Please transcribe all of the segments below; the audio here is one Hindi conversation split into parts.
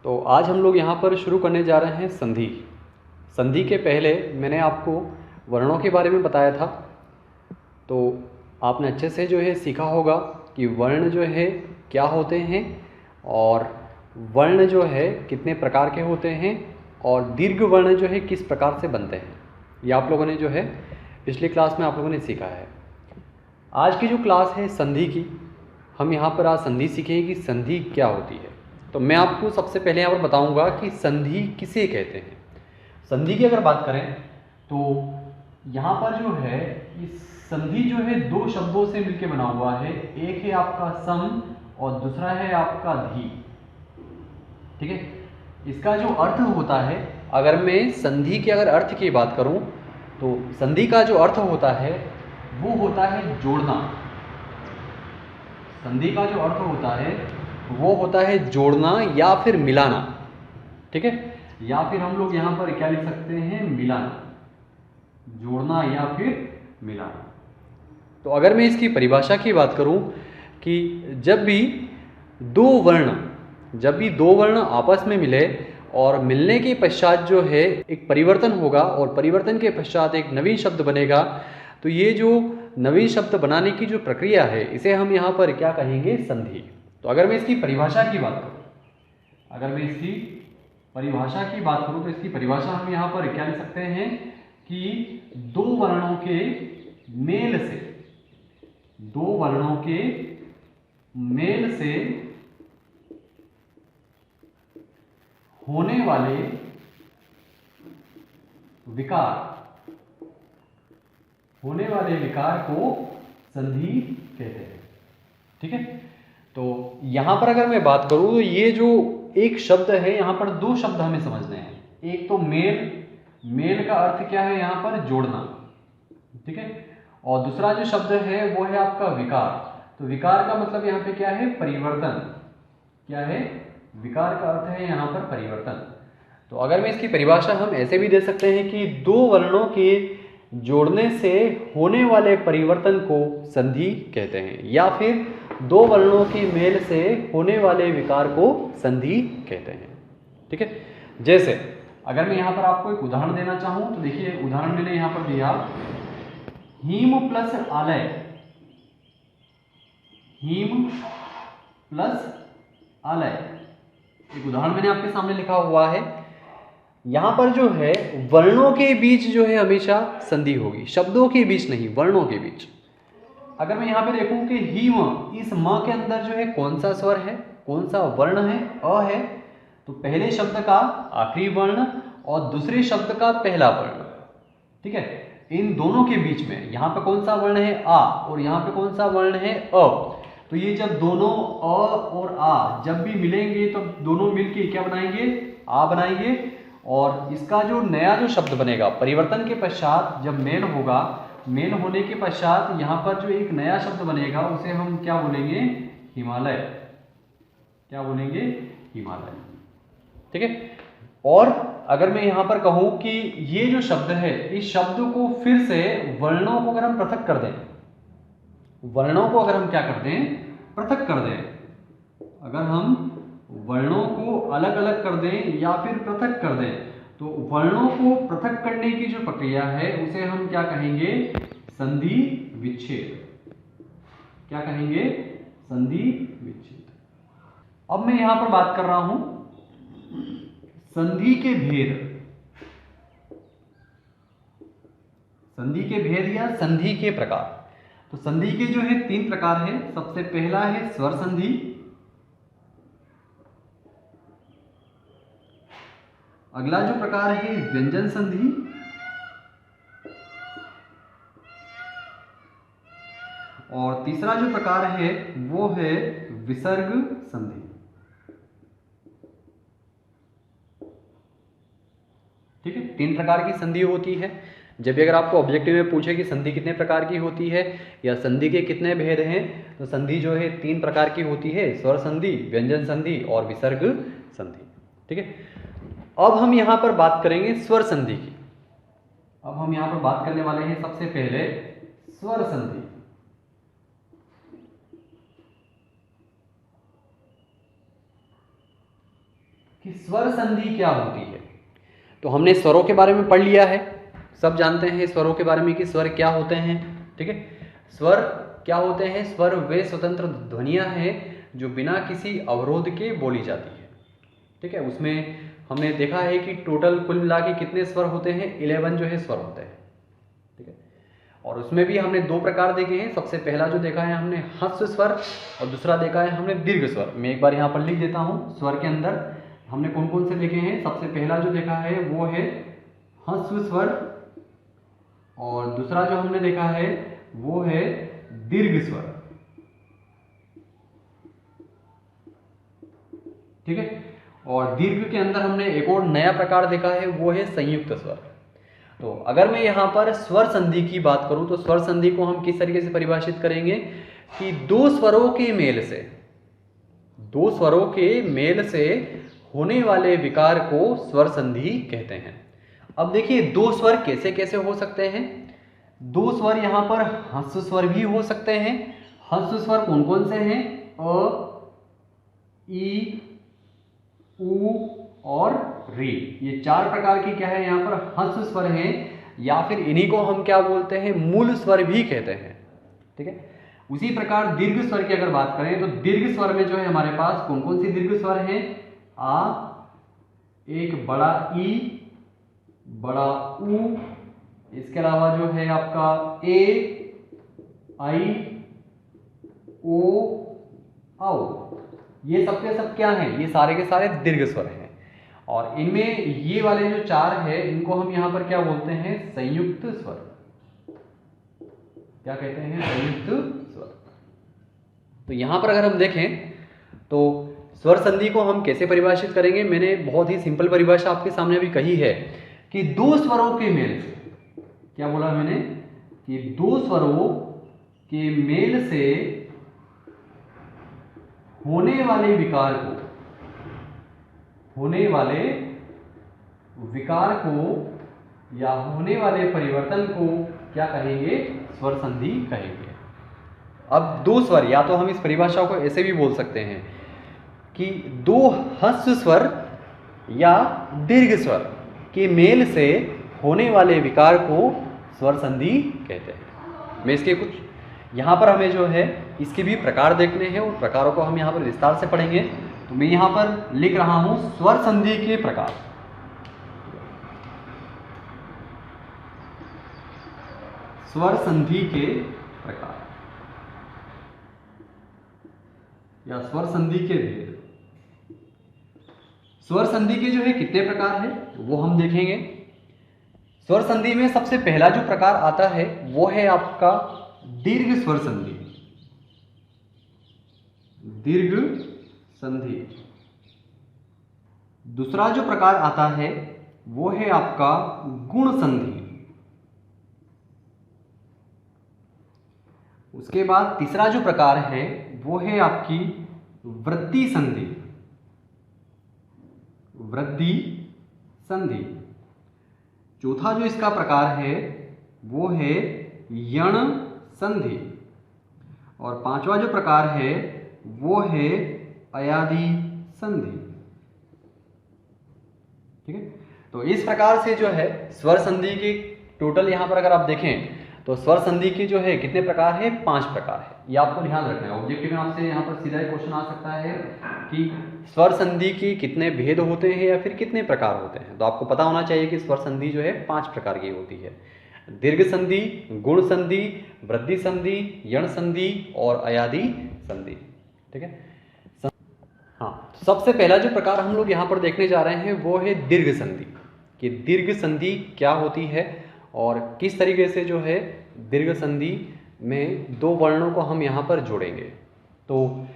तो आज हम लोग यहाँ पर शुरू करने जा रहे हैं संधि। संधि के पहले मैंने आपको वर्णों के बारे में बताया था, तो आपने अच्छे से जो है सीखा होगा कि वर्ण जो है क्या होते हैं और वर्ण जो है कितने प्रकार के होते हैं और दीर्घ वर्ण जो है किस प्रकार से बनते हैं। ये आप लोगों ने जो है पिछली क्लास में आप लोगों ने सीखा है। आज की जो क्लास है संधि की, हम यहाँ पर आज संधि सीखेंगे कि संधि क्या होती है। तो मैं आपको सबसे पहले यहाँ पर बताऊँगा कि संधि किसे कहते हैं। संधि की अगर बात करें तो यहाँ पर जो है इस संधि जो है दो शब्दों से मिलकर बना हुआ है। एक है आपका सम और दूसरा है आपका धी। ठीक है, इसका जो अर्थ होता है, अगर मैं संधि के अगर अर्थ की बात करूं तो संधि का जो अर्थ होता है वो होता है जोड़ना। संधि का जो अर्थ होता है वो होता है जोड़ना या फिर मिलाना। ठीक है, या फिर हम लोग यहाँ पर क्या लिख सकते हैं, मिलाना, जोड़ना या फिर मिलाना। तो अगर मैं इसकी परिभाषा की बात करूं कि जब भी दो वर्ण आपस में मिले और मिलने के पश्चात जो है एक परिवर्तन होगा और परिवर्तन के पश्चात एक नवीन शब्द बनेगा, तो ये जो नवीन शब्द बनाने की जो प्रक्रिया है इसे हम यहाँ पर क्या कहेंगे, संधि। तो अगर मैं इसकी परिभाषा की बात करूँ तो इसकी परिभाषा हम यहाँ पर क्या लिख सकते हैं कि दो वर्णों के मेल से होने वाले विकार को संधि कहते हैं। ठीक है, तो यहां पर अगर मैं बात करूं तो ये जो एक शब्द है, यहां पर दो शब्द हमें समझने हैं। एक तो मेल का अर्थ क्या है, यहां पर जोड़ना। ठीक है, और दूसरा जो शब्द है वो है आपका विकार। तो विकार का मतलब यहाँ पे क्या है, परिवर्तन। क्या है, विकार का अर्थ है यहाँ पर परिवर्तन। तो अगर मैं इसकी परिभाषा हम ऐसे भी दे सकते हैं कि दो वर्णों के जोड़ने से होने वाले परिवर्तन को संधि कहते हैं, या फिर दो वर्णों की मेल से होने वाले विकार को संधि कहते हैं। ठीक है, जैसे अगर मैं यहाँ पर आपको एक उदाहरण देना चाहूँ तो देखिए, उदाहरण मैंने यहाँ पर दिया, हीम प्लस आलय। एक उदाहरण मैंने आपके सामने लिखा हुआ है। यहां पर जो है वर्णों के बीच जो है हमेशा संधि होगी, शब्दों के बीच नहीं, वर्णों के बीच। अगर मैं यहाँ पे देखूं कि हीम, इस म के अंदर जो है कौन सा स्वर है, कौन सा वर्ण है, अ है। तो पहले शब्द का आखिरी वर्ण और दूसरे शब्द का पहला वर्ण। ठीक है, इन दोनों के बीच में यहाँ पे कौन सा वर्ण है, आ, और यहाँ पे कौन सा वर्ण है, अ। तो ये जब दोनों अ और आ जब भी मिलेंगे तो दोनों मिलके क्या बनाएंगे, आ बनाएंगे। और इसका जो नया जो शब्द बनेगा परिवर्तन के पश्चात, जब मेल होगा, मेल होने के पश्चात यहाँ पर जो एक नया शब्द बनेगा उसे हम क्या बोलेंगे, हिमालय। क्या बोलेंगे, हिमालय। ठीक है, और अगर मैं यहाँ पर कहूँ कि ये जो शब्द है, इस शब्द को फिर से वर्णों को अगर हम पृथक कर दें, वर्णों को अगर हम क्या कर दें, पृथक कर दें, अगर हम वर्णों को अलग अलग कर दें या फिर पृथक कर दें, तो वर्णों को पृथक करने की जो प्रक्रिया है उसे हम क्या कहेंगे, संधि विच्छेद। क्या कहेंगे, संधि विच्छेद। अब मैं यहां पर बात कर रहा हूं संधि के भेद या संधि के प्रकार। तो संधि के जो है तीन प्रकार है। सबसे पहला है स्वर संधि, अगला जो प्रकार है व्यंजन संधि, और तीसरा जो प्रकार है वो है विसर्ग संधि। ठीक है, तीन प्रकार की संधि होती है। जब भी अगर आपको ऑब्जेक्टिव में पूछे कि संधि कितने प्रकार की होती है या संधि के कितने भेद हैं, तो संधि जो है तीन प्रकार की होती है, स्वर संधि, व्यंजन संधि और विसर्ग संधि। ठीक है, अब हम यहाँ पर बात करेंगे स्वर संधि की। अब हम यहाँ पर बात करने वाले हैं सबसे पहले स्वर संधि। कि स्वर संधि क्या होती है। तो हमने स्वरों के बारे में पढ़ लिया है, सब जानते हैं स्वरों के बारे में कि स्वर क्या होते हैं। ठीक है, स्वर क्या होते हैं? स्वर वे स्वतंत्र ध्वनियाँ हैं जो बिना किसी अवरोध के बोली जाती है। ठीक है, उसमें हमने देखा है कि टोटल कुल मिला के कितने स्वर होते हैं? 11 जो है स्वर होते हैं। ठीक है, और उसमें भी हमने दो प्रकार देखे हैं। सबसे पहला जो देखा है हमने ह्रस्व स्वर, और दूसरा देखा है हमने दीर्घ स्वर। मैं एक बार यहाँ पर लिख देता हूँ, स्वर के अंदर हमने कौन कौन से देखे हैं। सबसे पहला जो देखा है वो है ह्रस्व स्वर, और दूसरा जो हमने देखा है वो है दीर्घ स्वर। ठीक है, और दीर्घ के अंदर हमने एक और नया प्रकार देखा है, वो है संयुक्त स्वर। तो अगर मैं यहाँ पर स्वर संधि की बात करूँ तो स्वर संधि को हम किस तरीके से परिभाषित करेंगे कि दो स्वरों के मेल से होने वाले विकार को स्वर संधि कहते हैं। अब देखिए दो स्वर कैसे कैसे हो सकते हैं। दो स्वर यहाँ पर ह्रस्व स्वर भी हो सकते हैं। ह्रस्व स्वर कौन कौन से हैं? अ, ई, उ और री, ये चार प्रकार की क्या है यहाँ पर ह्रस्व स्वर हैं, या फिर इन्हीं को हम क्या बोलते हैं? मूल स्वर भी कहते हैं। ठीक है, उसी प्रकार दीर्घ स्वर की अगर बात करें तो दीर्घ स्वर में जो है हमारे पास कौन कौन सी दीर्घ स्वर हैं? आ, एक बड़ा ई, बड़ा उ, इसके अलावा जो है आपका ए, आई, ओ, औ, ये सब के सब क्या हैं? ये सारे के सारे दीर्घ स्वर हैं। और इनमें ये वाले जो चार है इनको हम यहां पर क्या बोलते हैं? संयुक्त स्वर। क्या कहते हैं? संयुक्त स्वर। तो यहां पर अगर हम देखें तो स्वर संधि को हम कैसे परिभाषित करेंगे? मैंने बहुत ही सिंपल परिभाषा आपके सामने अभी कही है कि दो स्वरों के मेल से, क्या बोला मैंने? कि दो स्वरों के मेल से होने वाले विकार को या होने वाले परिवर्तन को क्या कहेंगे? स्वर संधि कहेंगे। अब दो स्वर, या तो हम इस परिभाषा को ऐसे भी बोल सकते हैं कि दो ह्रस्व स्वर या दीर्घ स्वर के मेल से होने वाले विकार को स्वर संधि कहते हैं। मैं इसके कुछ यहाँ पर हमें जो है इसके भी प्रकार देखने हैं, उन प्रकारों को हम यहाँ पर विस्तार से पढ़ेंगे। तो मैं यहाँ पर लिख रहा हूँ स्वर संधि के प्रकार। स्वर संधि के प्रकार या स्वर संधि के भेद। स्वर संधि के जो है कितने प्रकार है वो हम देखेंगे। स्वर संधि में सबसे पहला जो प्रकार आता है वो है आपका दीर्घ स्वर संधि। दीर्घ संधि। दूसरा जो प्रकार आता है वो है आपका गुण संधि। उसके बाद तीसरा जो प्रकार है वो है आपकी वृद्धि संधि। वृद्धि संधि। चौथा जो इसका प्रकार है वो है यण संधि। और पांचवा जो प्रकार है वो है अयादि संधि। ठीक है, तो इस प्रकार से जो है स्वर संधि की टोटल यहां पर अगर आप देखें तो स्वर संधि की जो है कितने प्रकार है? 5 प्रकार है। ये आपको ध्यान रखना है। ऑब्जेक्टिव में आपसे यहाँ पर सीधा ही क्वेश्चन आ सकता है कि स्वर संधि की कितने भेद होते हैं या फिर कितने प्रकार होते हैं। तो आपको पता होना चाहिए कि स्वर संधि जो है 5 प्रकार की होती है। दीर्घ संधि, गुण संधि, वृद्धि संधि, यण संधि और अयादि संधि। ठीक है, हाँ, सबसे पहला जो प्रकार हम लोग यहाँ पर देखने जा रहे हैं वो है दीर्घ संधि। कि दीर्घ संधि क्या होती है और किस तरीके से जो है दीर्घ संधि में दो वर्णों को हम यहाँ पर जोड़ेंगे। तो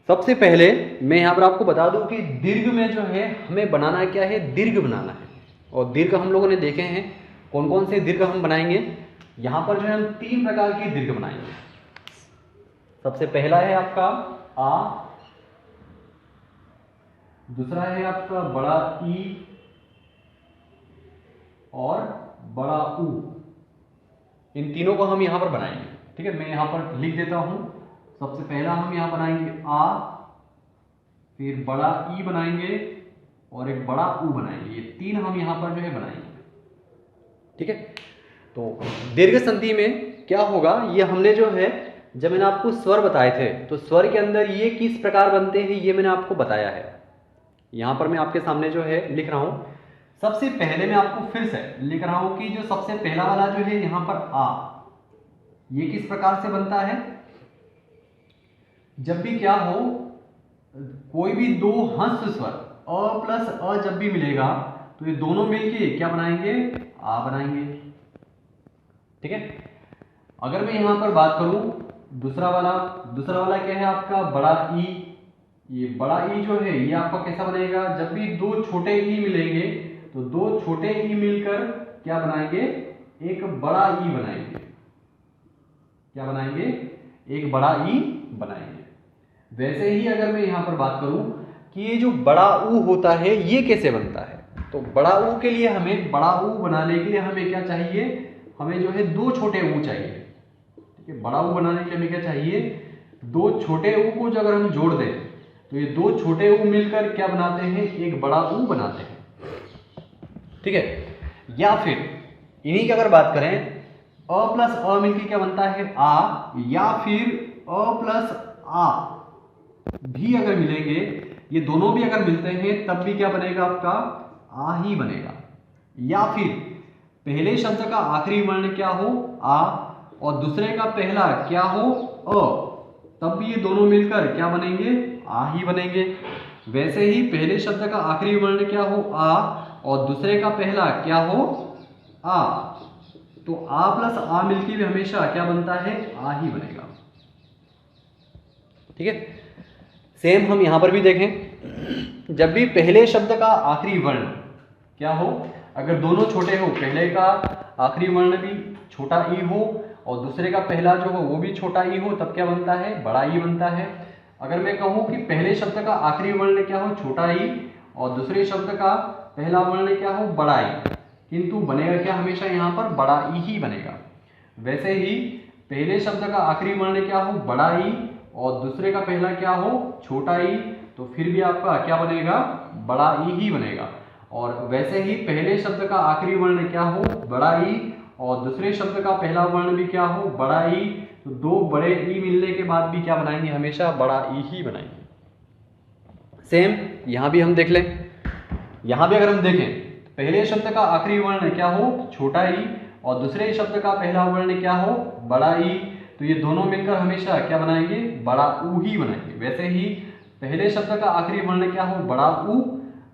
सबसे पहले मैं यहाँ पर आपको बता दूं कि दीर्घ में जो है हमें बनाना क्या है? दीर्घ बनाना है। और दीर्घ हम लोगों ने देखे हैं कौन कौन से दीर्घ हम बनाएंगे। यहाँ पर जो है हम 3 प्रकार के दीर्घ बनाएंगे। सबसे पहला है आपका आ, दूसरा है आपका बड़ा ई और बड़ा ऊ। इन तीनों को हम यहां पर बनाएंगे। ठीक है, मैं यहां पर लिख देता हूं। सबसे पहला हम यहां बनाएंगे आ, फिर बड़ा ई बनाएंगे और एक बड़ा ऊ बनाएंगे। ये 3 हम यहाँ पर जो है बनाएंगे। ठीक है, तो दीर्घ संधि में क्या होगा, ये हमने जो है जब मैंने आपको स्वर बताए थे तो स्वर के अंदर ये किस प्रकार बनते हैं ये मैंने आपको बताया है। यहाँ पर मैं आपके सामने जो है लिख रहा हूँ। सबसे पहले मैं आपको फिर से लिख रहा हूँ कि जो सबसे पहला वाला जो है यहाँ पर आ, ये किस प्रकार से बनता है। जब भी क्या हो, कोई भी दो हंस स्वर अ प्लस अ जब भी मिलेगा तो ये दोनों मिलके क्या बनाएंगे, आ बनाएंगे। ठीक है, अगर मैं यहां पर बात करूं दूसरा वाला क्या है आपका बड़ा ई। ये बड़ा ई जो है ये आपका कैसा बनेगा, जब भी दो छोटे ई मिलेंगे तो दो छोटे ई मिलकर क्या बनाएंगे, एक बड़ा ई बनाएंगे। क्या बनाएंगे, एक बड़ा ई बनाएंगे। वैसे ही अगर मैं यहां पर बात करूं कि ये जो बड़ा ऊ होता है ये कैसे बनता है, तो बड़ा ऊ के लिए हमें, बड़ा ऊ बनाने के लिए हमें क्या चाहिए, हमें जो है दो छोटे ऊ चाहिए। ठीक है, बड़ा ऊ बनाने के लिए हमें क्या चाहिए, दो छोटे ऊ को जो अगर हम जोड़ दें तो ये दो छोटे ऊ मिलकर क्या बनाते हैं, एक बड़ा ऊ बनाते हैं। ठीक है, या फिर इन्हीं की अगर बात करें अ प्लस अ मिलकर क्या बनता है आ, या फिर अ प्लस आ भी अगर मिलेंगे, ये दोनों भी अगर मिलते हैं तब भी क्या बनेगा आपका आ ही बनेगा। या फिर पहले शब्द का आखिरी वर्ण क्या हो आ और दूसरे का पहला क्या हो अ, तब भी ये दोनों मिलकर क्या बनेंगे, आ ही बनेंगे। वैसे ही पहले शब्द का आखिरी वर्ण क्या हो आ और दूसरे का पहला क्या हो आ, तो आ प्लस आ मिलकर भी हमेशा क्या बनता है, आ ही बनेगा। ठीक है, सेम हम यहां पर भी देखें, जब भी पहले शब्द का आखिरी वर्ण क्या हो, अगर दोनों छोटे हो, पहले का आखिरी वर्ण भी छोटा ई हो और दूसरे का पहला जो हो वो भी छोटा ई हो, तब क्या बनता है, बड़ा ई बनता है। अगर मैं कहूं कि पहले शब्द का आखिरी वर्ण क्या हो, छोटा ई और दूसरे शब्द का पहला वर्ण क्या हो, बड़ा ई, किंतु बनेगा क्या, हमेशा यहाँ पर बड़ा ई ही बनेगा। वैसे ही पहले शब्द का आखिरी वर्ण क्या हो, बड़ा ई और दूसरे का पहला क्या हो, छोटा ई, तो फिर भी आपका क्या बनेगा, बड़ा ई ही बनेगा। और वैसे ही पहले शब्द का आखिरी वर्ण क्या हो, बड़ा ई और दूसरे शब्द का पहला वर्ण भी क्या हो, बड़ा ई, तो दो बड़े ई मिलने के बाद भी क्या बनाएंगे, हमेशा बड़ा ई ही बनाएंगे। सेम यहां भी हम देख लें, यहां भी अगर हम देखें पहले शब्द का आखिरी वर्ण क्या हो, छोटा ई और दूसरे शब्द का पहला वर्ण क्या हो, बड़ा ई, तो ये दोनों मिलकर हमेशा क्या बनाएंगे, बड़ा ऊ ही बनाएंगे। वैसे ही पहले शब्द का आखिरी वर्ण क्या हो, बड़ा ऊ,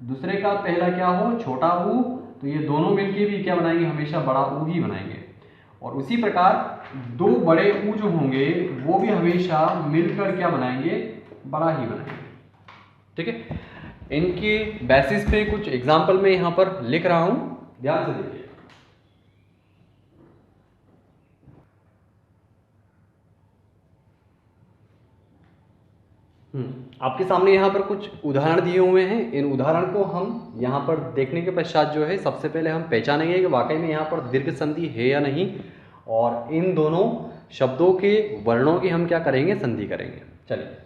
दूसरे का पहला क्या हो, छोटा ऊ, तो ये दोनों मिलके भी क्या बनाएंगे, हमेशा बड़ा ऊ ही बनाएंगे। और उसी प्रकार दो बड़े ऊ जो होंगे वो भी हमेशा मिलकर क्या बनाएंगे, बड़ा ही बनाएंगे। ठीक है, इनके बेसिस पे कुछ एग्जाम्पल मैं यहाँ पर लिख रहा हूं, ध्यान से देखिए। आपके सामने यहाँ पर कुछ उदाहरण दिए हुए हैं। इन उदाहरण को हम यहाँ पर देखने के पश्चात जो है सबसे पहले हम पहचानेंगे कि वाकई में यहाँ पर दीर्घ संधि है या नहीं, और इन दोनों शब्दों के वर्णों की हम क्या करेंगे, संधि करेंगे। चलिए,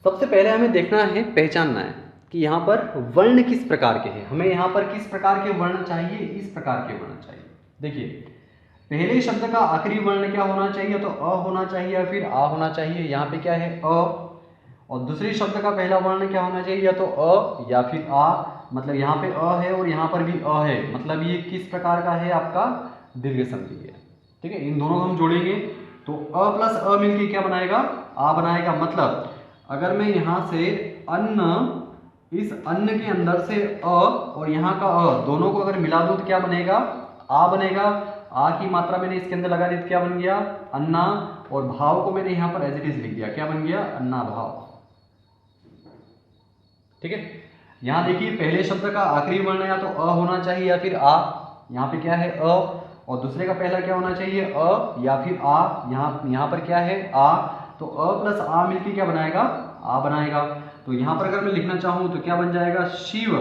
सबसे पहले हमें देखना है, पहचानना है कि यहाँ पर वर्ण किस प्रकार के हैं। हमें यहाँ पर किस प्रकार के वर्ण चाहिए, इस प्रकार के वर्ण चाहिए। देखिए, पहले शब्द का आखिरी वर्ण क्या होना चाहिए, तो अ होना चाहिए या फिर आ होना चाहिए। यहाँ पे क्या है, अ, और दूसरे शब्द का पहला वर्ण क्या होना चाहिए, या तो अ या फिर आ, मतलब यहाँ पे अ है और यहाँ पर भी अ है, मतलब ये किस प्रकार का है, आपका दीर्घ संधि है। ठीक है, इन दोनों को हम जोड़ेंगे तो अ प्लस अ मिलके क्या बनाएगा, आ बनाएगा। मतलब अगर मैं यहाँ से अन्न, इस अन्न के अंदर से अ और यहाँ का अ दोनों को अगर मिला दूं तो क्या बनेगा, आ बनेगा। आ की मात्रा मैंने इसके अंदर लगा दी तो क्या बन गया, अन्ना, और भाव को मैंने यहाँ पर एज इट इज लिख दिया, क्या बन गया, अन्ना भाव। ठीक है, यहां देखिए पहले शब्द का आखिरी वर्ण या तो अ होना चाहिए या फिर आ। यहाँ पे क्या है, अ, और दूसरे का पहला क्या होना चाहिए, अ या फिर आ। यहाँ पर क्या है, आ, तो अ प्लस आ मिलके क्या बनाएगा, आ बनाएगा। तो यहाँ पर अगर मैं लिखना चाहूँ तो क्या बन जाएगा, शिव,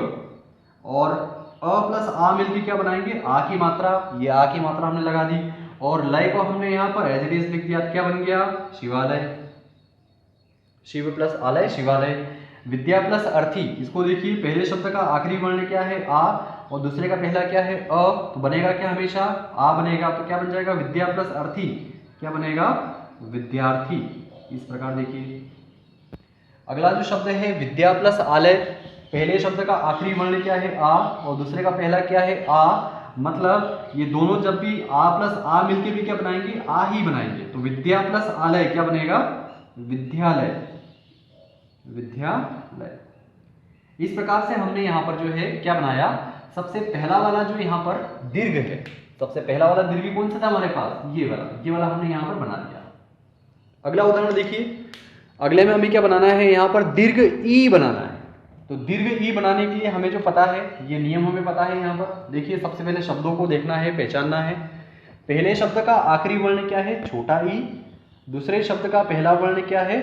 और अ प्लस आ मिलके क्या बनाएंगे, आ की मात्रा, ये आ की मात्रा हमने लगा दी, और लय को हमने यहाँ पर एज इट इज लिख दिया, क्या बन गया, शिवालय। शिव प्लस आलय, शिवालय। विद्या प्लस अर्थी, इसको देखिए पहले शब्द का आखिरी वर्ण क्या है आ और दूसरे का पहला क्या है अ, तो बनेगा क्या हमेशा आ बनेगा, तो क्या बन जाएगा विद्या प्लस अर्थी, क्या बनेगा विद्यार्थी। इस प्रकार देखिए। अगला जो शब्द है विद्या प्लस आलय, पहले शब्द का आखिरी वर्ण क्या है आ और दूसरे का पहला क्या है आ, मतलब ये दोनों जब भी आ प्लस आ मिलके भी क्या बनाएंगे आ ही बनाएंगे, तो विद्या प्लस आलय क्या बनेगा विद्यालय, विद्यालय। इस प्रकार से हमने यहाँ पर जो है क्या बनाया, सबसे पहला वाला जो यहाँ पर दीर्घ है, सबसे पहला वाला दीर्घ कौन सा था हमारे पास ये वाला हमने यहाँ पर बना दिया। अगला उदाहरण देखिए, अगले में हमें क्या बनाना है, यहाँ पर दीर्घ ई बनाना है। तो दीर्घ ई बनाने के लिए हमें जो पता है ये नियम हमें पता है। यहाँ पर देखिए सबसे पहले शब्दों को देखना है, पहचानना है। पहले शब्द का आखिरी वर्ण क्या है छोटा ई, दूसरे शब्द का पहला वर्ण क्या है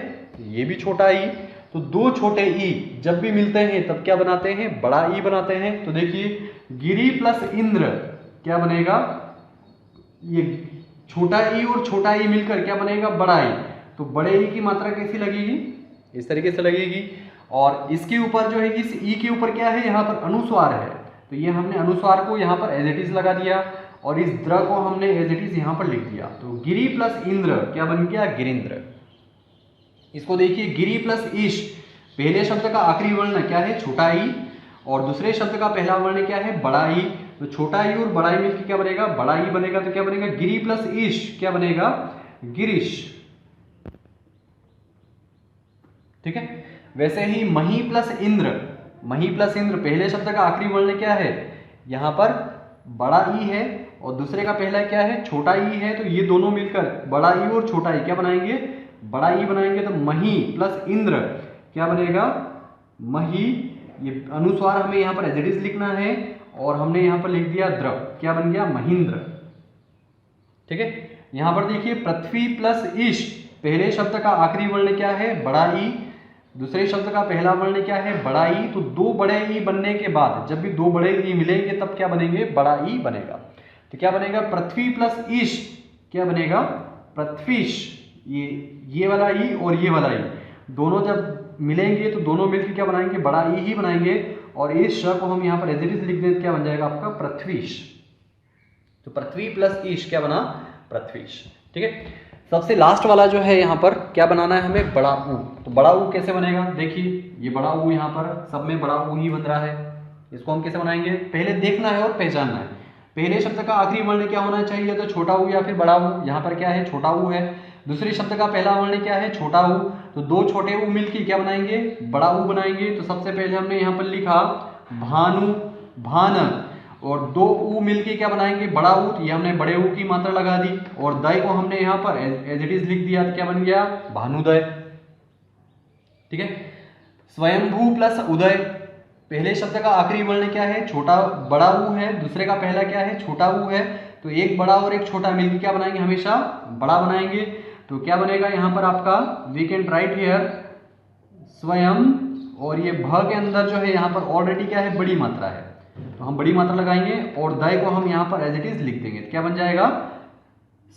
ये भी छोटा ई, तो दो छोटे ई जब भी मिलते हैं तब क्या बनाते हैं बड़ा ई बनाते हैं। तो देखिए गिरी प्लस इंद्र क्या बनेगा, ये छोटा ई और छोटा ई मिलकर क्या बनेगा बड़ा ई, तो बड़े ई की मात्रा कैसी लगेगी इस तरीके से लगेगी। और इसके ऊपर जो है इस ई के ऊपर क्या है यहाँ पर अनुस्वार है, तो ये हमने अनुस्वार को यहाँ पर एज इट इज लगा दिया और इस द्र को हमने एज इट इज यहाँ पर लिख दिया। तो गिरी प्लस इंद्र क्या बन गया गिरिंद्र। इसको देखिए गिरी प्लस ईश, पहले शब्द का आखिरी वर्ण क्या है छोटा ई और दूसरे शब्द का पहला वर्ण क्या है बड़ा ई, तो छोटा ई और बड़ा ई मिलकर क्या बनेगा बड़ा ई बनेगा, तो क्या बनेगा गिरी प्लस ईश क्या बनेगा गिरीश। ठीक है, वैसे ही मही प्लस इंद्र, मही प्लस इंद्र पहले शब्द का आखिरी वर्ण क्या है यहाँ पर बड़ा ई है और दूसरे का पहला क्या है छोटा ई है, तो ये दोनों मिलकर बड़ा ई और छोटा ई क्या बनाएंगे बड़ा ई बनाएंगे। तो मही प्लस इंद्र क्या बनेगा मही, ये अनुस्वार हमें यहाँ पर एज इट इज लिखना है और हमने यहाँ पर लिख दिया द्र, क्या बन गया महेंद्र। ठीक है, यहाँ पर देखिए पृथ्वी प्लस ईश, पहले शब्द का आखिरी वर्ण क्या है बड़ा ई, दूसरे शब्द का पहला वर्ण क्या है बड़ा ई, तो दो बड़े ई बनने के बाद जब भी दो बड़े ई मिलेंगे तब क्या बनेंगे बड़ा ई बनेगा। तो क्या बनेगा पृथ्वी प्लस ईश क्या बनेगा पृथ्वीश, ये वाला ई और ये वाला ई दोनों जब मिलेंगे तो दोनों मिलकर क्या बनाएंगे बड़ा ई ही बनाएंगे और इस श को हम यहाँ पर एज इट इज लिख दें तो क्या बन जाएगा आपका पृथ्वीश। तो पृथ्वी प्लस ईश क्या बना पृथ्वीश। ठीक है, सबसे लास्ट वाला जो है यहाँ पर क्या बनाना है हमें बड़ा ऊ। तो बड़ा ऊ कैसे बनेगा, देखिए ये बड़ा ऊ यहाँ पर सब में बड़ा ऊ ही बन रहा है, इसको हम कैसे बनाएंगे पहले देखना है और पहचानना है। पहले शब्द का आखिरी वर्ण क्या होना चाहिए, तो छोटा ऊ या फिर बड़ा ऊ, यहाँ पर क्या है छोटा ऊ है। दूसरे शब्द का पहला वर्ण क्या है छोटा ऊ, तो दो छोटे ऊ मिलकर क्या बनाएंगे बड़ा ऊ बनाएंगे। तो सबसे पहले हमने यहाँ पर लिखा भानु भान और दो ऊ मिलके क्या बनाएंगे बड़ा ऊ, तो ये हमने बड़े ऊ की मात्रा लगा दी और दय को हमने यहाँ पर एज इट इज लिख दिया, तो क्या बन गया भानुदय। ठीक है, स्वयंभू प्लस उदय, पहले शब्द का आखिरी वर्ण क्या है छोटा बड़ा ऊ है, दूसरे का पहला क्या है छोटा ऊ है, तो एक बड़ा और एक छोटा मिलकर क्या बनाएंगे हमेशा बड़ा बनाएंगे। तो क्या बनेगा यहाँ पर आपका वी कैन राइट हियर स्वयं और ये भ के अंदर जो है यहाँ पर ऑलरेडी क्या है बड़ी मात्रा है, तो हम बड़ी मात्रा लगाएंगे और दय को हम यहाँ पर एज इट इज लिख देंगे, तो क्या बन जाएगा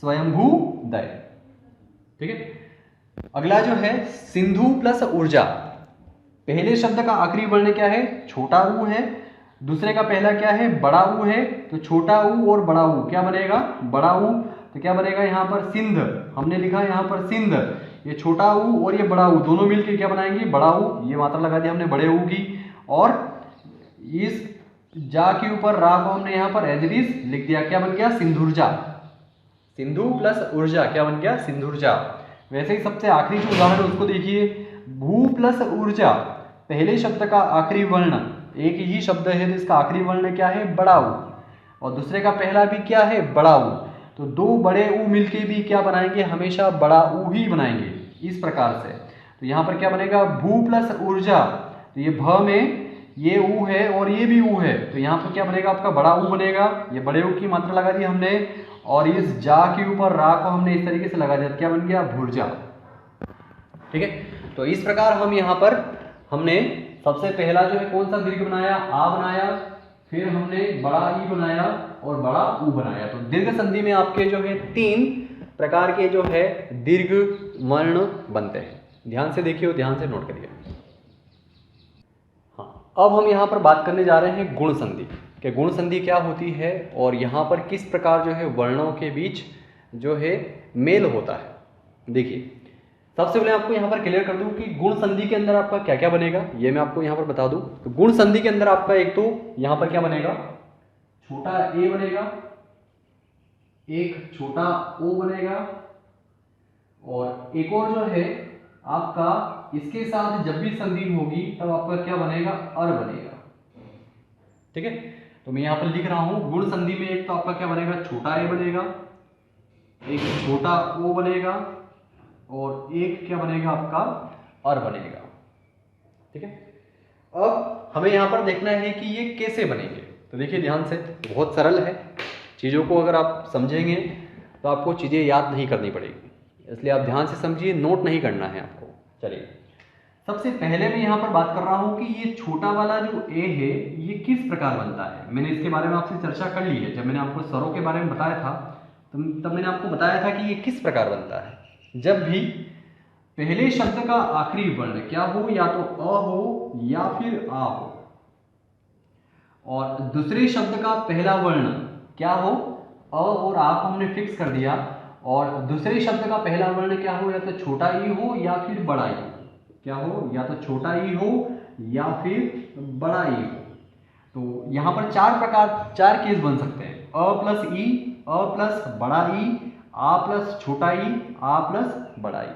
स्वयंभू दय। ठीक है, अगला जो है सिंधु प्लस ऊर्जा, पहले शब्द का आखिरी वर्ण क्या है छोटा ऊ है, दूसरे का पहला क्या है बड़ा ऊ है, तो छोटा ऊ और बड़ा ऊ क्या बनेगा बड़ा ऊ, तो क्या बनेगा यहाँ पर सिंध, हमने लिखा यहाँ पर सिंध, ये छोटा ऊ और ये बड़ा ऊ दोनों मिलकर क्या बनाएंगे बड़ा ऊ, ये मात्रा लगा दी हमने बड़े ऊ की और इस जा के ऊपर रा को हमने यहाँ पर एज इट इज लिख दिया, क्या बन गया सिंधुर्जा। सिंधु प्लस ऊर्जा क्या बन गया सिंधुर्जा। वैसे ही सबसे आखिरी जो उदाहरण उसको देखिए भू प्लस ऊर्जा, पहले शब्द का आखिरी वर्ण एक ही शब्द है तो इसका आखिरी वर्ण क्या है बड़ा ऊ और दूसरे का पहला भी क्या है बड़ा ऊ, तो दो बड़े ऊ मिलके भी क्या बनाएंगे हमेशा बड़ा ऊ ही बनाएंगे इस प्रकार से। तो यहाँ पर क्या बनेगा भू प्लस ऊर्जा, तो ये भ में ये ऊ है और ये भी ऊ है, तो यहाँ पर क्या बनेगा आपका बड़ा ऊ बनेगा, ये बड़े ऊ की मात्रा लगा दी हमने और इस जा के ऊपर रा को हमने इस तरीके से लगा दिया, क्या बन गया भुर्जा। ठीक है, तो इस प्रकार हम यहाँ पर हमने सबसे पहला जो है कौन सा दीर्घ बनाया आ बनाया, फिर हमने बड़ा ई बनाया और बड़ा ऊ बनाया। तो दीर्घ संधि में आपके जो है 3 प्रकार के जो है दीर्घ वर्ण बनते हैं। ध्यान से देखिए, ध्यान से नोट करिए। अब हम यहाँ पर बात करने जा रहे हैं गुण संधि कि गुण संधि क्या होती है और यहाँ पर किस प्रकार जो है वर्णों के बीच जो है मेल होता है। देखिए, सबसे पहले आपको यहाँ पर क्लियर कर दूं कि गुण संधि के अंदर आपका क्या क्या बनेगा, ये मैं आपको यहाँ पर बता दूं। तो गुण संधि के अंदर आपका एक तो यहाँ पर क्या बनेगा, छोटा ए बनेगा, एक छोटा ओ बनेगा, और एक और जो है आपका इसके साथ जब भी संधि होगी तब आपका क्या बनेगा, अर बनेगा। ठीक है, तो मैं यहाँ पर लिख रहा हूं गुण संधि में एक तो आपका क्या बनेगा, छोटा ए बनेगा, एक छोटा ओ बनेगा, और एक क्या बनेगा आपका, अर बनेगा। ठीक है, अब हमें यहाँ पर देखना है कि ये कैसे बनेंगे। तो देखिए ध्यान से, बहुत सरल है, चीज़ों को अगर आप समझेंगे तो आपको चीज़ें याद नहीं करनी पड़ेगी, इसलिए आप ध्यान से समझिए, नोट नहीं करना है आपको। चलिए, सबसे पहले मैं यहाँ पर बात कर रहा हूँ कि ये छोटा वाला जो ए है ये किस प्रकार बनता है। मैंने इसके बारे में आपसे चर्चा कर ली है, जब मैंने आपको स्वरों के बारे में बताया था तब मैंने आपको बताया था कि ये किस प्रकार बनता है। जब भी पहले शब्द का आखिरी वर्ण क्या हो, या तो अ हो या फिर आ हो, और दूसरे शब्द का पहला वर्ण क्या हो, अ और आ को हमने फिक्स कर दिया, और दूसरे शब्द का पहला वर्ण क्या हो, या तो छोटा ई हो या फिर बड़ा ई हो। क्या हो, या तो छोटा ई हो या फिर बड़ा ई हो। तो यहाँ पर चार केस बन सकते हैं, अ प्लस ई, अ प्लस बड़ा ई, आ प्लस छोटा ई, आ प्लस बड़ा ई।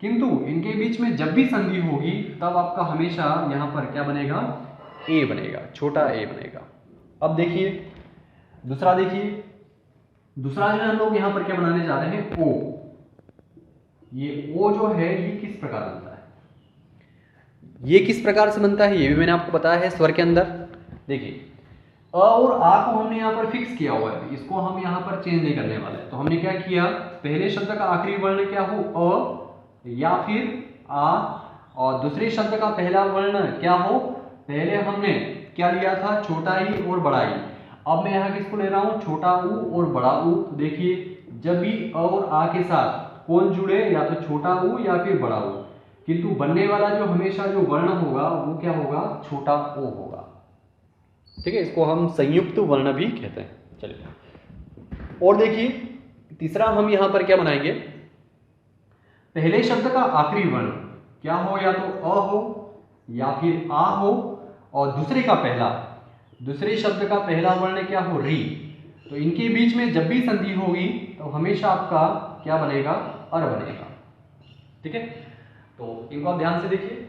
किंतु इनके बीच में जब भी संधि होगी तब आपका हमेशा यहाँ पर क्या बनेगा, ए बनेगा, छोटा ए बनेगा। अब देखिए दूसरा, देखिए दूसरा जो है हम लोग यहाँ पर क्या बनाने जा रहे हैं, ओ। ये ओ जो है ये किस प्रकार बनता है, ये किस प्रकार से बनता है ये भी मैंने आपको बताया है स्वर के अंदर। देखिए, अ और आ को हमने यहाँ पर फिक्स किया हुआ है, इसको हम यहाँ पर चेंज नहीं करने वाले। तो हमने क्या किया, पहले शब्द का आखिरी वर्ण क्या हो, अ या फिर आ, और दूसरे शब्द का पहला वर्ण क्या हो, पहले हमने क्या लिया था, छोटा ई और बड़ा ई। अब मैं यहाँ किसको ले रहा हूँ, छोटा ऊ और बड़ा ऊ। तो देखिए, जब भी अ और आ के साथ कौन जुड़े, या तो छोटा ऊ या फिर बड़ा ऊ, किंतु बनने वाला जो हमेशा जो वर्ण होगा वो क्या होगा, छोटा ओ होगा। ठीक है, इसको हम संयुक्त वर्ण भी कहते हैं। चलिए, और देखिए तीसरा हम यहां पर क्या बनाएंगे, पहले शब्द का आखिरी वर्ण क्या हो, या तो अ हो या फिर आ हो, और दूसरे शब्द का पहला वर्ण क्या हो, री। तो इनके बीच में जब भी संधि होगी तो हमेशा आपका क्या बनेगा, अर बनेगा। ठीक है, तो इनको आप ध्यान से देखिए।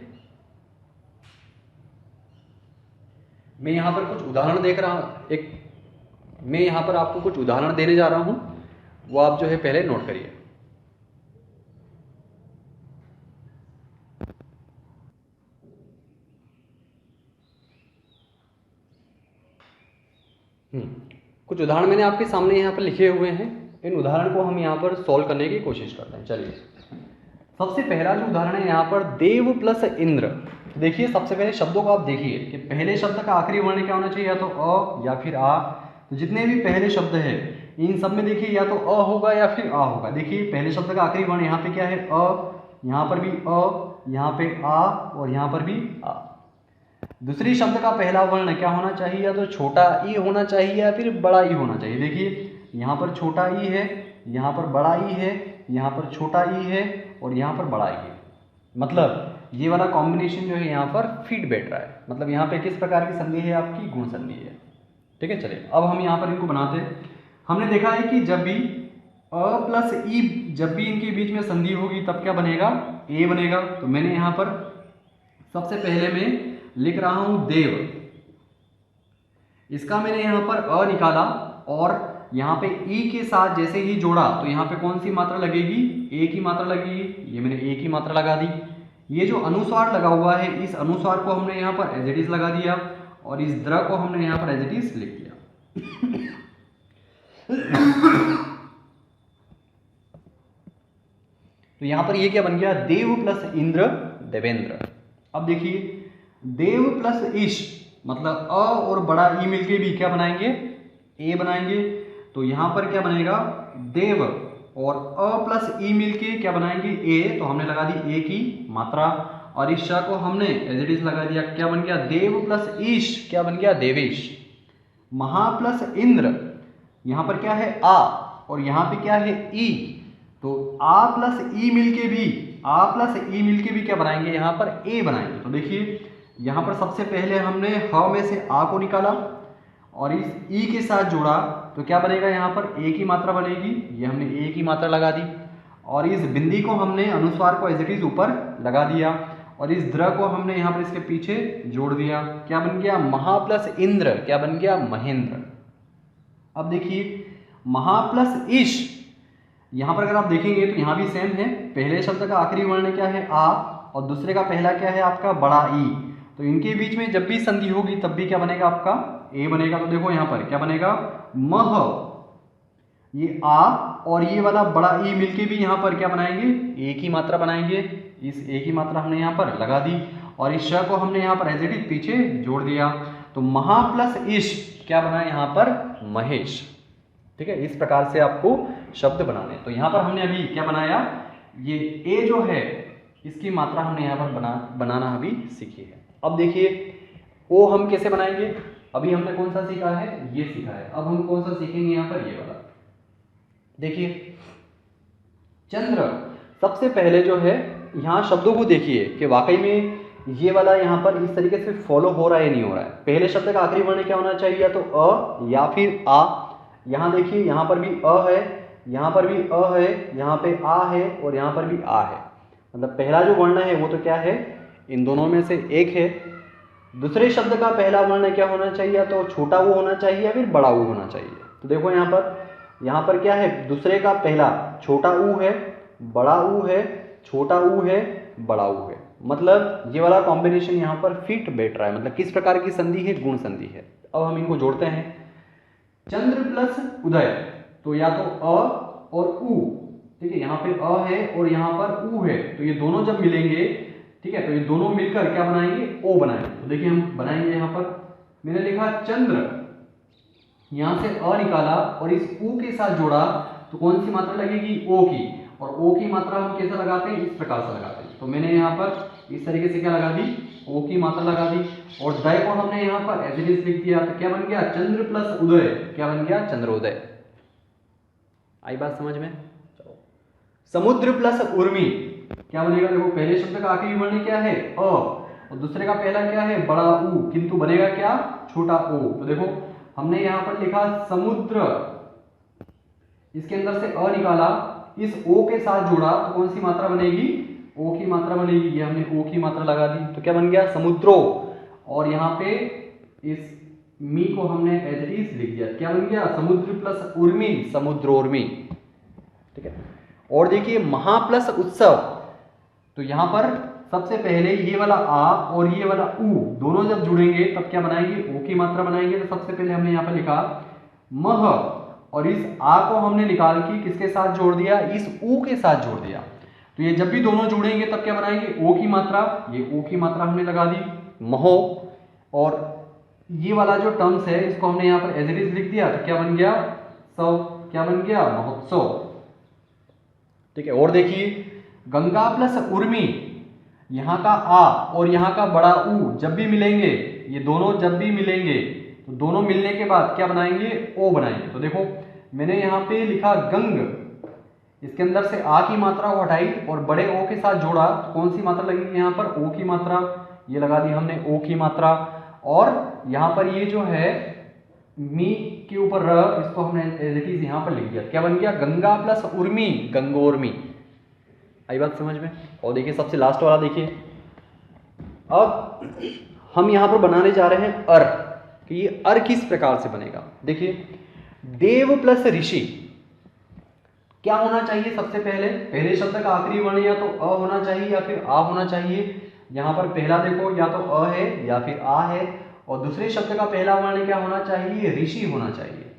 मैं यहाँ पर कुछ उदाहरण मैं यहाँ पर आपको कुछ उदाहरण देने जा रहा हूँ, वो आप जो है पहले नोट करिए। कुछ उदाहरण मैंने आपके सामने यहाँ पर लिखे हुए हैं, इन उदाहरण को हम यहाँ पर सॉल्व करने की कोशिश करते हैं। चलिए, सबसे पहला जो उदाहरण है यहाँ पर देव प्लस इंद्र। देखिए, सबसे पहले शब्दों को आप देखिए कि पहले शब्द का आखिरी वर्ण क्या होना चाहिए, या तो अ या फिर आ। तो जितने भी पहले शब्द है इन सब में देखिए या तो अ होगा या फिर आ होगा। देखिए, पहले शब्द का आखिरी वर्ण यहाँ पे क्या है, अ, यहाँ पर भी अ, यहाँ पे आ, और यहाँ पर भी आ। दूसरी शब्द का पहला वर्ण क्या होना चाहिए, या तो छोटा ई होना चाहिए या फिर बड़ा ई होना चाहिए। देखिए, यहाँ पर छोटा ई है, यहाँ पर बड़ा ई है, यहाँ पर छोटा ई है, और यहाँ पर बड़ा ई है। मतलब ये वाला कॉम्बिनेशन जो है यहाँ पर फिट बैठ रहा है। मतलब यहाँ पे किस प्रकार की संधि है, आपकी गुण संधि है। ठीक है, चलिए अब हम यहाँ पर इनको बनाते हैं। हमने देखा है कि जब भी अ प्लस ई, जब भी इनके बीच में संधि होगी तब क्या बनेगा, ए बनेगा। तो मैंने यहाँ पर सबसे पहले में लिख रहा हूं देव, इसका मैंने यहां पर अ निकाला, और यहां पे ई के साथ जैसे ही जोड़ा तो यहां पे कौन सी मात्रा लगेगी, ए की मात्रा लगेगी। ये मैंने ए की मात्रा लगा दी। ये जो अनुस्वार लगा हुआ है, इस अनुस्वार को हमने यहां पर एज इट इज लगा दिया, और इस द्र को हमने यहां पर एज इट इज लिख दिया। तो यहां पर ये क्या बन गया, देव प्लस इंद्र देवेंद्र। अब देखिए, देव प्लस ईश, मतलब अ और बड़ा ई मिलके भी क्या बनाएंगे, ए बनाएंगे। तो यहां पर क्या बनेगा, देव और अ प्लस ई मिलके क्या बनाएंगे, ए। तो हमने लगा दी ए की मात्रा, और इस श को हमने एज इट इज लगा दिया, क्या बन गया देव प्लस ईश, क्या बन गया देवेश। महा प्लस इंद्र, यहाँ पर क्या है आ और यहाँ पे क्या है ई, तो आ प्लस ई मिलके भी क्या बनाएंगे यहाँ पर ए बनाएंगे। तो देखिए यहाँ पर सबसे पहले हमने ह में से आ को निकाला और इस ई के साथ जोड़ा, तो क्या बनेगा यहाँ पर ए की मात्रा बनेगी, ये हमने ए की मात्रा लगा दी और इस बिंदी को हमने अनुस्वार को एज इट इज ऊपर लगा दिया और इस द्र को हमने यहाँ पर इसके पीछे जोड़ दिया, क्या बन गया महा प्लस इंद्र, क्या बन गया महेंद्र। अब देखिए महा प्लस ईश, यहाँ पर अगर आप देखेंगे तो यहाँ भी सेम है, पहले शब्द का आखिरी वर्ण क्या है आ और दूसरे का पहला क्या है आपका बड़ा ई, तो इनके बीच में जब भी संधि होगी तब भी क्या बनेगा आपका ए बनेगा। तो देखो यहाँ पर क्या बनेगा मह, ये आ और ये वाला बड़ा ई मिलके भी यहाँ पर क्या बनाएंगे ए की मात्रा बनाएंगे, इस ए की मात्रा हमने यहाँ पर लगा दी और इस श को हमने यहाँ पर एज इट इज पीछे जोड़ दिया, तो महा प्लस ईश क्या बना यहाँ पर महेश। ठीक है, इस प्रकार से आपको शब्द बनाने। तो यहाँ पर हमने अभी क्या बनाया, ये ए जो है इसकी मात्रा हमने यहाँ पर बनाना अभी सीखी है। अब देखिए ओ हम कैसे बनाएंगे, अभी हमने कौन सा सीखा है, ये सीखा है। अब हम कौन सा सीखेंगे यहाँ पर, ये वाला। देखिए चंद्र, सबसे पहले जो है यहाँ शब्दों को देखिए कि वाकई में ये वाला यहाँ पर इस तरीके से फॉलो हो रहा है नहीं हो रहा है। पहले शब्द का आखिरी वर्ण क्या होना चाहिए, या तो अ या फिर आ। यहाँ देखिए यहाँ पर भी अ है, यहाँ पर भी अ है, यहाँ पे आ है और यहाँ पर भी आ है, मतलब पहला जो वर्ण है वो तो क्या है, इन दोनों में से एक है। दूसरे शब्द का पहला वर्ण क्या होना चाहिए, या तो छोटा ऊ होना चाहिए या फिर बड़ा ऊ होना चाहिए। तो देखो यहाँ पर क्या है, दूसरे का पहला छोटा ऊ है, बड़ा ऊ है, छोटा ऊ है, बड़ा ऊ है, मतलब ये वाला कॉम्बिनेशन यहाँ पर फिट बैठ रहा है। मतलब किस प्रकार की संधि है, गुण संधि है। अब हम इनको जोड़ते हैं, चंद्र प्लस उदय, तो या तो अ और उ, ठीक है, यहाँ पे अ है और यहाँ पर उ है, तो ये दोनों जब मिलेंगे, ठीक है, तो ये दोनों मिलकर क्या बनाएंगे, ओ बनाएंगे। तो देखिए हम बनाएंगे, यहाँ पर मैंने लिखा चंद्र, यहाँ से अ निकाला और इस उ के साथ जोड़ा, तो कौन सी मात्रा लगेगी, ओ की, और ओ की मात्रा हम कैसे लगाते हैं, इस प्रकार से लगाते हैं। तो मैंने यहाँ पर इस तरीके से क्या लगा दी, ओ की मात्रा लगा दी और दय को हमने यहाँ पर एज इट इज लिख दिया, तो क्या बन गया चंद्र प्लस उदय, क्या बन गया चंद्रोदय। आई बात समझ में, चलो। समुद्र प्लस उर्मी क्या बनेगा, देखो पहले शब्द का आखिरी वर्ण क्या है अ और दूसरे का पहला क्या है बड़ा ऊ, किंतु बनेगा क्या छोटा ओ। तो देखो हमने यहाँ पर लिखा समुद्र, इसके अंदर से अ निकाला, इस ओ के साथ जोड़ा, तो कौन सी मात्रा बनेगी, ओ की मात्रा बनेगी, ये हमने ओ की मात्रा लगा दी, तो क्या बन गया समुद्रो, और यहाँ पे इस मी को हमने एज इट इज लिख दिया, क्या बन गया समुद्र प्लस उर्मी, समुद्रोर्मी। ठीक है, और देखिए महा प्लस उत्सव, तो यहाँ पर सबसे पहले ये वाला आ और ये वाला उ दोनों जब जुड़ेंगे तब क्या बनाएंगे, ओ की मात्रा बनाएंगे। तो सबसे पहले हमने यहाँ पर लिखा मह और इस आ को हमने निकाल के किसके साथ जोड़ दिया, इस ऊ के साथ जोड़ दिया। तो ये जब भी दोनों जुड़ेंगे तब क्या बनाएंगे, ओ की मात्रा, ये ओ की मात्रा हमने लगा दी महो, और ये वाला जो टर्म्स है इसको हमने यहाँ पर एज इट इज लिख दिया, तो क्या बन गया सव, क्या बन गया महोत्सव। ठीक है, और देखिए गंगा प्लस उर्मी, यहाँ का आ और यहाँ का बड़ा ऊ जब भी मिलेंगे, ये दोनों जब भी मिलेंगे तो दोनों मिलने के बाद क्या बनाएंगे, ओ बनाएंगे। तो देखो मैंने यहाँ पे लिखा गंग, इसके अंदर से आ की मात्रा को हटाई और बड़े ओ के साथ जोड़ा, तो कौन सी मात्रा लगेगी यहाँ पर, ओ की मात्रा, ये लगा दी हमने ओ की मात्रा, और यहाँ पर ये जो है मी के ऊपर र, इसको हमने एज इट इज यहाँ पर लिख दिया, क्या बन गया गंगा प्लस उर्मी, गंगोर्मी। आई बात समझ में। और देखिए सबसे लास्ट वाला देखिए, अब हम यहाँ पर बनाने जा रहे हैं अर, कि ये अर किस प्रकार से बनेगा। देखिए देव प्लस ऋषि, क्या होना चाहिए, सबसे पहले शब्द का आखिरी वर्ण या तो अ होना चाहिए या फिर आ होना चाहिए। यहाँ पर पहला देखो या तो अ है या फिर आ है, और दूसरे शब्द का पहला वर्ण क्या होना चाहिए, ऋषि होना चाहिए।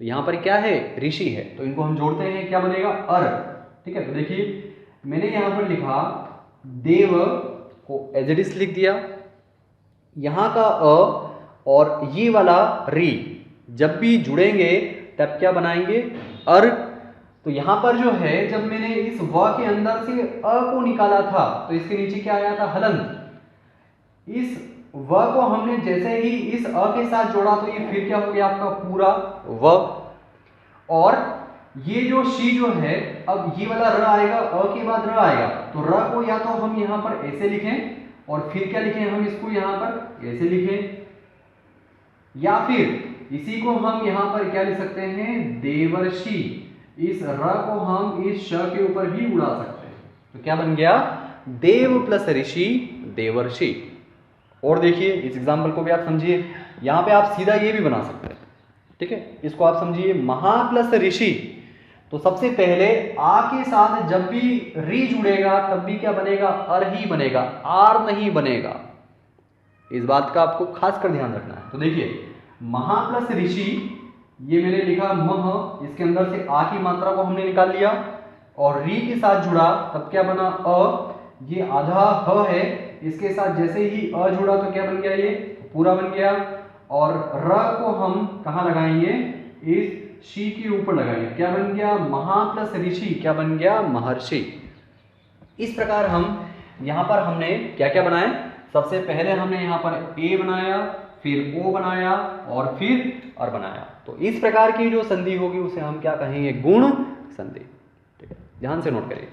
तो यहाँ पर क्या है, ऋषि है, तो इनको हम जोड़ते हैं, क्या बनेगा अर। ठीक है, तो देखिए मैंने यहाँ पर लिखा देव को एज इट इज लिख दिया, यहाँ का अ और ये वाला री जब भी जुड़ेंगे तब क्या बनाएंगे अर। तो यहां पर जो है जब मैंने इस व के अंदर से अ को निकाला था तो इसके नीचे क्या आया था, हलंत। इस व को हमने जैसे ही इस अ के साथ जोड़ा तो ये फिर क्या हो गया आपका पूरा व। और ये जो शी जो है, अब ये वाला र आएगा, अ के बाद र आएगा, तो र को या तो हम यहां पर ऐसे लिखें और फिर क्या लिखें, हम इसको यहां पर ऐसे लिखें, या फिर इसी को हम यहां पर क्या लिख सकते हैं, देवर्षि। इस र को हम इस श के ऊपर भी उड़ा सकते हैं, तो क्या बन गया, देव प्लस ऋषि देवर्षि। और देखिए इस एग्जाम्पल को भी आप समझिए, यहां पे आप सीधा ये भी बना सकते हैं, ठीक है। इसको आप समझिए, महा प्लस ऋषि, तो सबसे पहले आ के साथ जब भी री जुड़ेगा तब भी क्या बनेगा, अर ही बनेगा, आर नहीं बनेगा। इस बात का आपको खास कर ध्यान रखना है। तो देखिए महा प्लस ऋषि, ये मैंने लिखा मह, इसके अंदर से आ की मात्रा को हमने निकाल लिया और री के साथ जुड़ा तब क्या बना, अ। ये आधा ह है, इसके साथ जैसे ही अ जुड़ा तो क्या बन गया, ये पूरा बन गया। और र को हम कहाँ लगाएंगे, इस शी के ऊपर लगाएंगे, क्या बन गया, महा प्लस ऋषि, क्या बन गया, महर्षि। इस प्रकार हम यहाँ पर हमने क्या क्या बनाए, सबसे पहले हमने यहाँ पर ए बनाया, फिर ओ बनाया और फिर अर बनाया। तो इस प्रकार की जो संधि होगी उसे हम क्या कहेंगे, गुण संधि। ठीक है, ध्यान से नोट करिए।